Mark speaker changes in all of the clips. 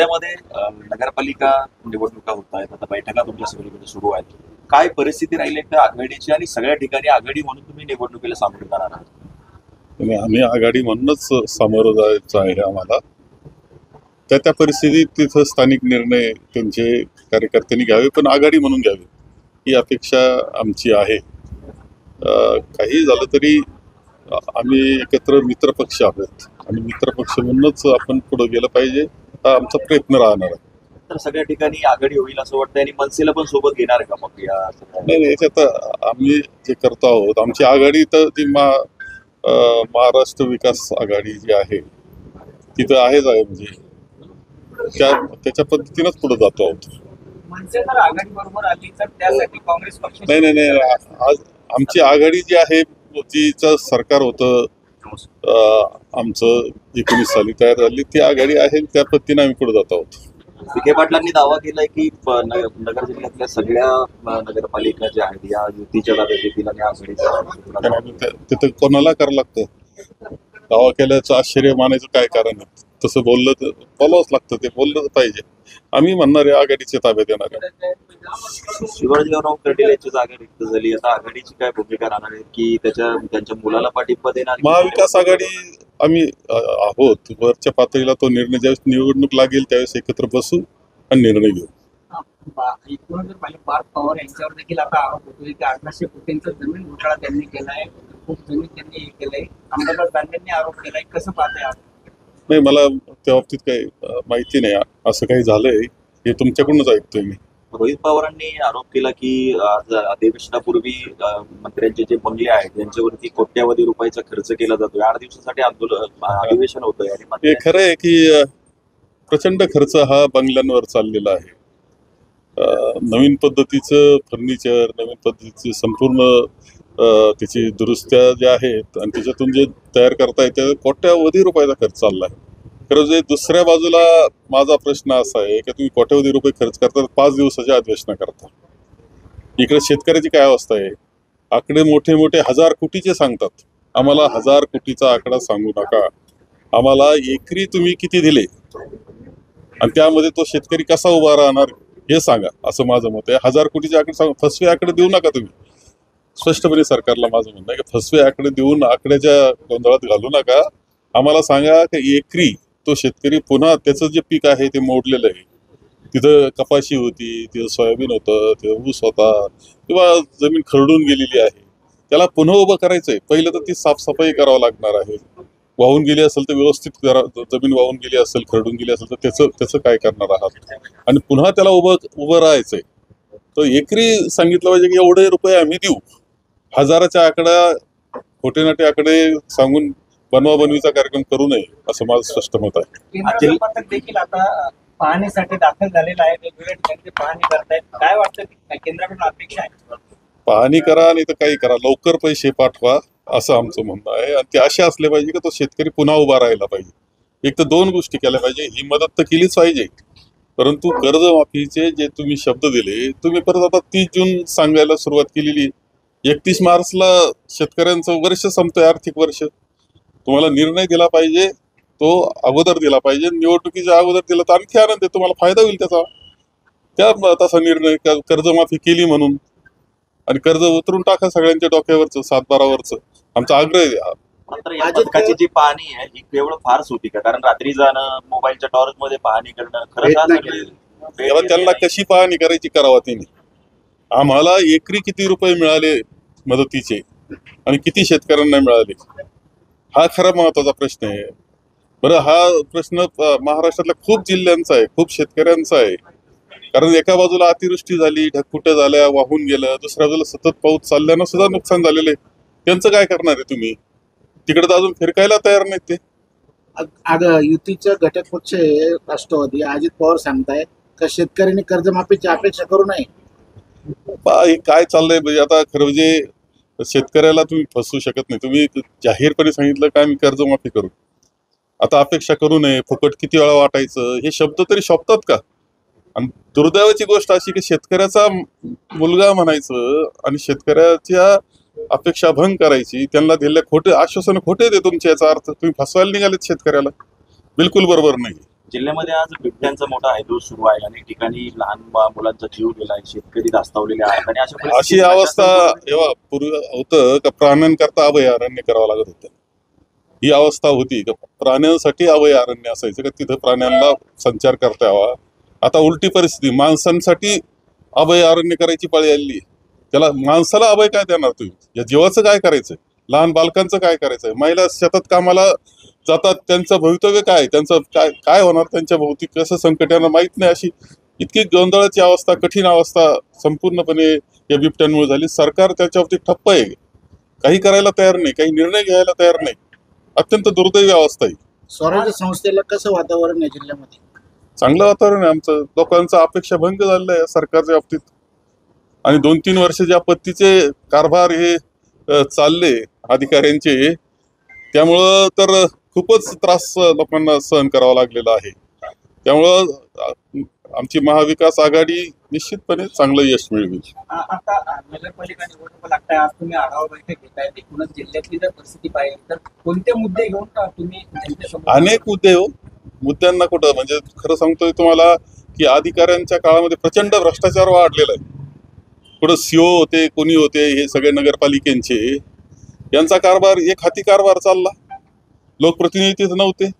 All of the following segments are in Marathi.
Speaker 1: जिल्ह्यामध्ये नगरपालिका निवडणुका होत आहेत, आता बैठका तुमच्या सगळीकडे सुरू आहेत. काय परिस्थिती राहील एकदा आघाडीची आणि सगळ्या ठिकाणी आघाडी म्हणून तुम्ही निवडणुकीला सामोरे जाणार आहात?
Speaker 2: आणि आम्ही आघाडी म्हणूनच सामोरं जायचं आहे आम्हाला. त्या परिस्थितीत तिथं स्थानिक निर्णय त्यांचे कार्यकर्त्यांनी घ्यावे, पण आघाडी म्हणून घ्यावी ही अपेक्षा आमची आहे. काही झालं तरी आम्ही एकत्र मित्रपक्ष आहोत आणि मित्रपक्ष म्हणूनच आपण पुढे गेलं पाहिजे, हा आमचा प्रयत्न राहणार आहे.
Speaker 1: तर सगळ्या ठिकाणी आघाडी होईल असं वाटतं आणि मनसेला पण सोबत घेणार का मग या
Speaker 2: नाही, याच्यात आम्ही जे करतो आहोत, आमची आघाडी तर ती महाराष्ट्र विकास आघाडी जी आहे तिथं आहेच आहे, म्हणजे त्याच्या पद्धतीनंच पुढे जातो आहोत.
Speaker 3: मनसे जर आघाडी बरोबर आली तर त्यासाठी काँग्रेस पक्ष
Speaker 2: नाही, आज आमची आघाडी जी आहे जिचं सरकार होतं आमचं 19 साली तयार झाली ती आघाडी आहे, त्या पद्धतीने आम्ही पुढे जात आहोत.
Speaker 1: विखे पाटलांनी दावा केलाय की नगर जिल्ह्यातल्या सगळ्या नगरपालिका ज्या आहेत या युतीच्या ताब्यात येतील आणि आघाडीचा
Speaker 2: तिथं कोणाला करावं लागतं? दावा केल्याचं आश्चर्य मानायचं काय कारण आहे? तसं बोललं तर बोलावंच लागतं, ते बोललं पाहिजे. आम्ही म्हणणार आहे आघाडीच्या ताब्यात येणार आहे.
Speaker 1: शिवाजीराव कर्डिल यांची जागा रिक्त झाली, आता आघाडीची काय भूमिका राहणार आहे की त्यांच्या मुलाला पाठिंबा देणार?
Speaker 2: महाविकास आघाडी आम्ही आहोत, वरच्या पातळीला तो निर्णय ज्यावेळेस निवडणूक लागेल त्यावेळेस एकत्र बसू आणि निर्णय घेऊ.
Speaker 3: एकूणच जर पाहिलं पार्थ पवार यांच्यावर देखील आता आरोप होतोय की 1800 कोटींचा जमीन घोटाळा त्यांनी केलाय, खूप जमीन त्यांनी हे केलंय. अंबादास दानवेंनी आरोप केलाय, कसं पाहताय?
Speaker 2: नाही, मला त्या बाबतीत काही माहिती नाही. असं काही झालंय हे तुमच्याकडूनच ऐकतोय मी.
Speaker 1: रोहित पवारांनी आरोप केला की आज अधिवेशनापूर्वी मंत्र्यांचे जे बंगले आहेत त्यांच्यावरती कोट्यावधी रुपयाचा खर्च केला जातोय. 8 दिवसासाठी अधिवेशन होतंय आणि
Speaker 2: हे खरं आहे की प्रचंड खर्च हा बंगल्यांवर चाललेला आहे. नवीन पद्धतीचं फर्निचर, नवीन पद्धतीची संपूर्ण त्याची दुरुस्त्या ज्या आहेत आणि त्याच्यातून जे तयार करता येते कोट्यावधी रुपयाचा खर्च चालला आहे. खरं जे दुसऱ्या बाजूला माझा प्रश्न असा आहे की तुम्ही कोट्यावधी रुपये खर्च करता 5 दिवसाच्या अधिवेशना करता. इकडे शेतकऱ्याची काय अवस्था आहे? आकडे मोठे मोठे 1000 कोटीचे सांगतात. आम्हाला 1000 कोटीचा आकडा सांगू नका. आम्हाला एकरी तुम्ही किती दिले आणि त्यामध्ये तो शेतकरी कसा उभा राहणार हे सांगा, असं माझं मत आहे. 1000 कोटीचे आकडे सांगा, फसवे आकडे देऊ नका तुम्ही. स्पष्टपणे सरकारला माझं म्हणणं आहे की फसवे आकडे देऊन आकड्याच्या गोंधळात घालू नका. आम्हाला सांगा की एकरी तो शेतकरी पुन्हा त्याचं जे पीक आहे ते मोडलेलं आहे, तिथं कपाशी होती, तिथं सोयाबीन होतं, तिथं ऊस होता किंवा जमीन खरडून गेलेली आहे, त्याला पुन्हा उभं करायचंय. पहिलं तर ती साफसफाई करावं लागणार आहे. वाहून गेली असेल तर व्यवस्थित करा. जमीन वाहून गेली असेल, खरडून गेली असेल तर त्याचं काय करणार आहात आणि पुन्हा त्याला उभं राहायचंय. तर एकरी सांगितलं पाहिजे की एवढे रुपये आम्ही देऊ. 1000च्या आकडा खोटेनाटे आकडे सांगून बनवाबनवीचा कार्यक्रम करू नये असं माझं स्पष्ट मत आहे.
Speaker 3: केंद्र पथक देखील आता पाहणीसाठी दाखल झालेलं आहे, वेगवेगळ्या ठिकाणी पाहणी करतायत. काय वाटतं की केंद्राकडून अपेक्षा आहे?
Speaker 2: पाहणी करा नाही तर काही करा, लवकर पैसे पाठवा असं आमचं म्हणणं आहे. आणि ते असे असले पाहिजे की तो शेतकरी पुन्हा उभा राहायला पाहिजे. एक तर 2 गोष्टी केल्या पाहिजे. ही मदत तर केलीच पाहिजे, परंतु कर्जमाफीचे जे तुम्ही शब्द दिले, तुम्ही परत आता 30 जून सांगायला सुरुवात केलेली. 31 मार्चला शेतकऱ्यांचं वर्ष संपतंय, आर्थिक वर्ष. तुम्हाला निर्णय दिला पाहिजे, तो अगोदर दिला पाहिजे. निवडणुकीच्या अगोदर दिला तर आणखी आनंद आहे, तुम्हाला फायदा होईल त्याचा. त्या तसा निर्णय कर्जमाफी केली म्हणून आणि कर्ज उतरून टाका सगळ्यांच्या डोक्यावरचं, 7-12 आमचा आग्रह आहे.
Speaker 1: मात्र या पथकाची जी पाहणी आहे ही केवळ फारच होती का? कारण रात्री जाणं, मोबाईलच्या टॉर्च मध्ये पाहणी करणं, खरंच
Speaker 2: त्यांना कशी पाहणी करायची करावा त्यांनी. आम्हाला एकरी किती रुपये मिळाले मदतीचे आणि किती शेतकऱ्यांना मिळाले हा खरा महत्वाचा प्रश्न आहे. बरं, हा प्रश्न महाराष्ट्रातल्या खूप जिल्ह्यांचा आहे, खूप शेतकऱ्यांचा आहे. कारण एका बाजूला अतिवृष्टी झाली, ढगफुट्या झाल्या, वाहून गेलं, दुसऱ्या बाजूला सतत पाऊस चालल्यानं सुद्धा नुकसान झालेलं आहे. त्यांचं काय करणार आहे तुम्ही? तिकडे तर अजून फिरकायला तयार नाहीत ते.
Speaker 4: युतीच्या घटक पक्ष राष्ट्रवादी अजित पवार सांगतायत का शेतकऱ्यांनी कर्जमाफीची अपेक्षा करू नये.
Speaker 2: हे काय चाललंय? म्हणजे आता खरं म्हणजे शेतकऱ्याला तुम्ही फसवू शकत नाही. तुम्ही जाहीरपणे सांगितलं का आम्ही कर्जमाफी करू, आता अपेक्षा करू नये, फुकट किती वेळा वाटायचं, हे शब्द तरी शोभतात का? आणि दुर्दैवाची गोष्ट अशी की शेतकऱ्याचा मुलगा म्हणायचं आणि शेतकऱ्याच्या अपेक्षा भंग करायची, त्यांना दिलेल्या खोटे आश्वासन खोटे दे तुमचे. याचा अर्थ तुम्ही फसवायला निघालेत शेतकऱ्याला. बिलकुल बरोबर नाही.
Speaker 1: जिल्ह्यामध्ये आज बिबट्यांचा मोठा हैदोस सुरू आहे. अनेक ठिकाणी लहान मुलांचा जीव गेलाय, शेतकरी धास्तावलेले आहेत आणि अशा
Speaker 2: अशी
Speaker 1: परिस्थितीत
Speaker 2: अवस्था
Speaker 1: प्रशासन
Speaker 2: जेव्हा पूर्वी होतं का प्राण्यांकरता अभयारण्य करावं लागत होतं. ही अवस्था होती का प्राण्यांसाठी अभयारण्य असायचं का तिथं प्राण्यांना संचार करता यावा. आता उलटी परिस्थिती, माणसांसाठी अभयारण्य करायची पाळी आली. त्याला माणसाला अभय काय देणार तुम्ही? या जीवाचं काय करायचं? लहान बालकांचं काय करायचंय? महिला शेतात कामाला जातात, त्यांचं भवितव्य काय, त्यांचं काय काय होणार, त्यांच्या भोवती कसं संकट यांना माहित नाही. अशी इतकी गोंधळाची अवस्था, कठीण अवस्था संपूर्णपणे या बिबट्यांमुळे झाली. सरकार त्याच्यावरती ठप्प आहे, काही करायला तयार नाही, काही निर्णय घ्यायला तयार नाही. अत्यंत दुर्दैवी अवस्था आहे.
Speaker 4: स्वराज्य संस्थेला कसं वातावरण आहे जिल्ह्यामध्ये?
Speaker 2: चांगलं वातावरण आहे आमचं. लोकांचा अपेक्षा भंग झालेला आहे सरकारच्या बाबतीत. आणि 2-3 वर्ष ज्या पद्धतीचे कारभार हे चालले अधिकाऱ्यांचे, त्यामुळं तर खूपच त्रास लोकांना सहन करावा लागलेला आहे. त्यामुळं आमची महाविकास आघाडी निश्चितपणे चांगलं यश मिळवेल.
Speaker 3: आता नगरपालिका निवडणुका लागताय, आज तुम्ही आढावा बैठक घेताय, एकूणच जिल्ह्यातली जर परिस्थिती पाहिली तर कोणते मुद्दे घेऊन तुम्ही जनतेसमोर?
Speaker 2: अनेक मुद्दे हो, मुद्द्यांना कुठं म्हणजे खरं सांगतोय तुम्हाला की अधिकाऱ्यांच्या काळामध्ये प्रचंड भ्रष्टाचार वाढलेला आहे. कुठं सीओ होते, कोणी होते, हे सगळे नगरपालिकेचे, यांचा कारभार एक हाती कारभार चालला. लोकप्रतिनिधीच नव्हते,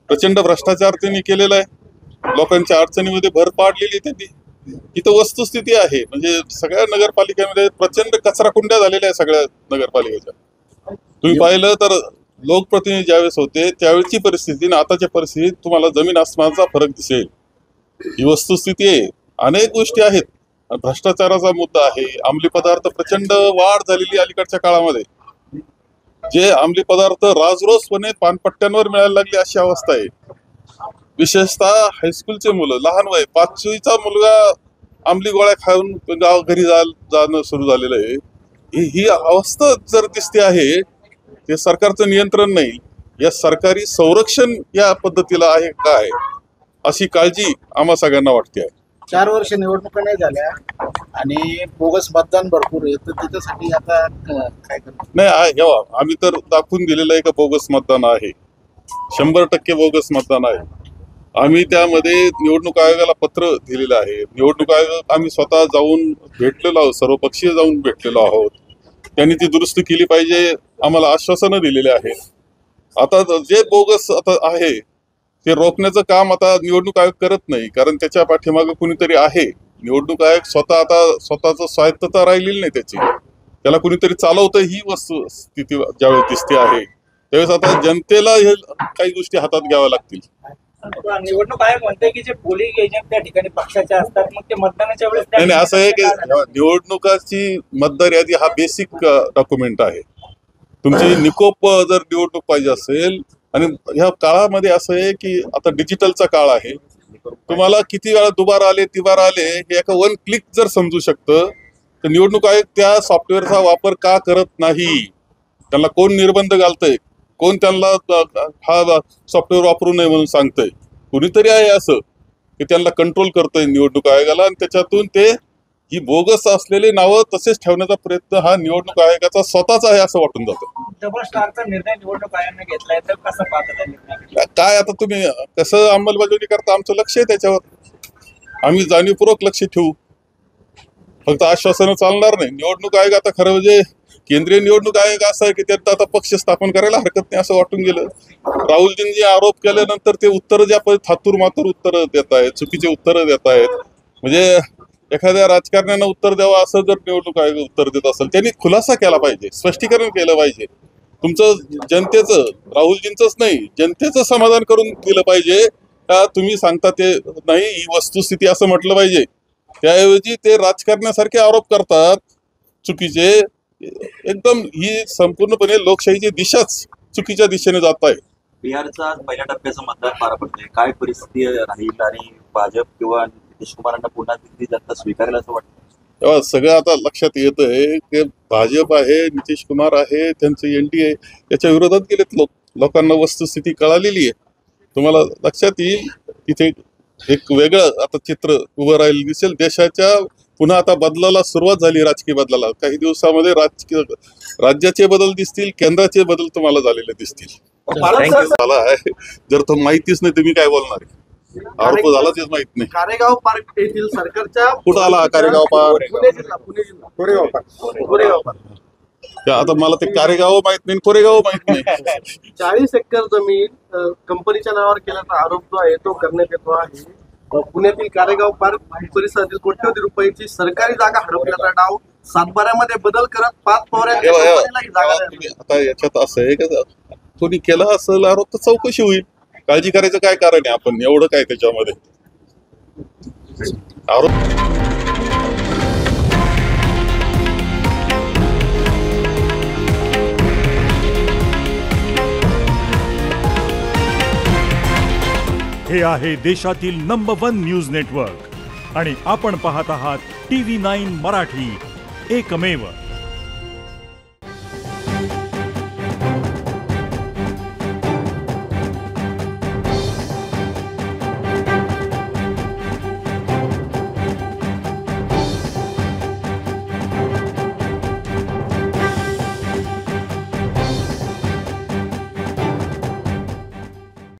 Speaker 2: प्रचंड भ्रष्टाचार त्यांनी केलेला आहे. लोकांच्या अडचणीमध्ये भर पाडलेली त्यांनी. इथं वस्तुस्थिती आहे म्हणजे सगळ्या नगरपालिकेमध्ये प्रचंड कचरा कुंड्या झालेल्या आहे सगळ्या नगरपालिकेच्या. तुम्ही पाहिलं तर लोकप्रतिनिधी ज्यावेळेस होते त्यावेळेची परिस्थिती आणि आताच्या परिस्थितीत तुम्हाला जमीन आसमानाचा फरक दिसेल. ही वस्तुस्थिती आहे. अनेक गोष्टी आहेत. भ्रष्टाचाराचा मुद्दा आहे. अंमली पदार्थ प्रचंड वाढ झालेली अलीकडच्या काळामध्ये. जे अंमली पदार्थ राजरोसपणे पानपट्ट्यांवर मिळायला लागले अशी अवस्था आहे. विशेषतः हायस्कूलचे मुलं, लहान वय 5वीचा मुलगा अंमली गोळ्या खाऊन घरी जाणं सुरू झालेलं आहे. ही अवस्था जर दिसते आहे, ते सरकारचं नियंत्रण नाही. या सरकारी संरक्षण या पद्धतीला आहे काय, अशी काळजी आम्हा सगळ्यांना वाटते आहे.
Speaker 4: 4 वर्ष निवडणुका नाही झाल्या आणि बोगस मतदान भरपूर आहे, तर त्याच्यासाठी आता काय करणार?
Speaker 2: नाही आम्ही तर दाखवून दिलेलं आहे का बोगस मतदान आहे, 100% बोगस मतदान आहे. आम्ही त्यामध्ये निवडणूक आयोगाला पत्र दिलेलं आहे. निवडणूक आयोग आम्ही स्वतः जाऊन भेटलेलो आहोत, सर्वपक्षीय जाऊन भेटलेलो आहोत. त्यांनी ती दुरुस्ती केली पाहिजे आम्हाला आश्वासनं दिलेले आहेत. आता जे बोगस आता आहे ते रोखण्याचं काम आता निवडणूक आयोग करत नाही, कारण त्याच्या पाठीमागं कुणीतरी आहे. निवडणूक आयोग स्वतः आता स्वतःच स्वायत्तता राहिलेली नाही त्याची, त्याला कुणीतरी चालवतं. ही वस्तुस्थिती ज्यावेळेस दिसते आहे त्यावेळेस आता जनतेला हे काही गोष्टी हातात घ्याव्या लागतील.
Speaker 3: निवडणूक आयोग म्हणते की जे पोलिंग एजंट त्या ठिकाणी पक्षाचे असतात, मग ते मतदानाच्या वेळेस
Speaker 2: नाही असं आहे की निवडणुकाची मतदार यादी हा बेसिक डॉक्युमेंट आहे. तुमची निकोप जर निवडणूक पाहिजे असेल, आणि ह्या काळामध्ये असं आहे की आता डिजिटलचा काळ आहे. तुम्हाला किती वेळा दुबार आले तिबार आले हे एका 1 क्लिक जर समजू शकतं, तर निवडणूक आयोग त्या सॉफ्टवेअरचा वापर का करत नाही? त्यांना कोण निर्बंध घालतंय? कोण त्यांना हा सॉफ्टवेअर वापरू नये म्हणून सांगतंय? कुणीतरी आहे असं की त्यांना कंट्रोल करतंय निवडणूक आयोगाला, आणि त्याच्यातून ते ही बोगस असलेली नावं तसेच ठेवण्याचा प्रयत्न हा निवडणूक आयोगाचा स्वतःच आहे असं वाटून जातं.
Speaker 3: डबल स्टारचा निर्णय निवडणूक आयोगाने घेतलाय, तर कसं पाहता त्या निर्णय?
Speaker 2: काय आता तुम्ही कसं अंमलबजावणी करता, आमचं लक्ष आहे त्याच्यावर. आम्ही जाणीवपूर्वक लक्ष ठेवू. फक्त आश्वासनं चालणार नाही. निवडणूक आयोग आता खरं म्हणजे केंद्रीय निवडणूक आयोग असं आहे की त्यात आता पक्ष स्थापन करायला हरकत नाही असं वाटून गेलं. राहुलजींनी आरोप केल्यानंतर ते उत्तर ज्या थातूर मातूर उत्तरं देत आहेत, चुकीचे उत्तरं देत आहेत. म्हणजे एखाद्या राजकारण्यानं उत्तर द्यावं असं जर निवडणूक आयोग उत्तर देत असेल, त्यांनी खुलासा केला पाहिजे, स्पष्टीकरण केलं पाहिजे. तुमचं जनतेचं, राहुलजींचंच नाही, जनतेचं समाधान करून दिलं पाहिजे का तुम्ही सांगता ते नाही, ही वस्तुस्थिती असं म्हटलं पाहिजे. त्याऐवजी ते राजकारण्यासारखे आरोप करतात चुकीचे. एकदम ही संपूर्णपणे लोकशाहीची दिशाच चुकीच्या दिशेने जात आहे.
Speaker 1: बिहारचा आज पहिल्या टप्प्याचं मतदान पार पडतंय. काय परिस्थिती राहील आणि भाजप किंवा नितीश कुमारांना पुन्हा दिल्ली जनता स्वीकारेल असं वाटतं?
Speaker 2: तेव्हा सगळं आता लक्षात येत आहे की भाजप आहे, नितीश कुमार आहे, त्यांचं NDA याच्या विरोधात गेलेत लोक. लोकांना वस्तुस्थिती कळालेली आहे. तुम्हाला लक्षात येईल तिथे एक वेगळं आता चित्र उभं राहिलं दिसेल. देशाच्या पुन्हा आता बदलाला सुरुवात झाली, राजकीय बदलाला. काही दिवसामध्ये राज्याचे बदल दिसतील, केंद्राचे बदल तुम्हाला झालेले दिसतील.
Speaker 1: थँक्यू.
Speaker 2: मला आहे जर तो माहितीच नाही तुम्ही काय बोलणार आहे. आरोप झाला तेच माहित नाही.
Speaker 5: कारेगाव पार्क येथील सरकारच्या
Speaker 2: कुठं आला हा कारेगाव पार्क?
Speaker 5: पुणे जिल्हा कोरेगाव पार्क
Speaker 2: ते आता मला ते कारेगाव माहित नाही, कोरेगाव माहित नाही.
Speaker 5: 40 एकर जमीन कंपनीच्या नावावर केल्याचा आरोप जो आहे तो करण्यात येतो आहे. पुण्यातील कारेगाव पार्क परिसरातील कोट्यवधी रुपयाची सरकारी जागा हडपल्याचा डाव, सातबाऱ्यामध्ये बदल करत 5 पवारांच्या कंपनीला ही जागा द्यावी.
Speaker 2: आता याच्यात असं आहे का कोणी केला असेल आरोप तर चौकशी होईल. काळजी करायचं काय कारण आहे? आपण एवढं काय त्याच्यामध्ये आरोप.
Speaker 6: हे आहे देशातील नंबर 1 न्यूज नेटवर्क आणि आपण पाहत आहात TV9 मराठी, एकमेव.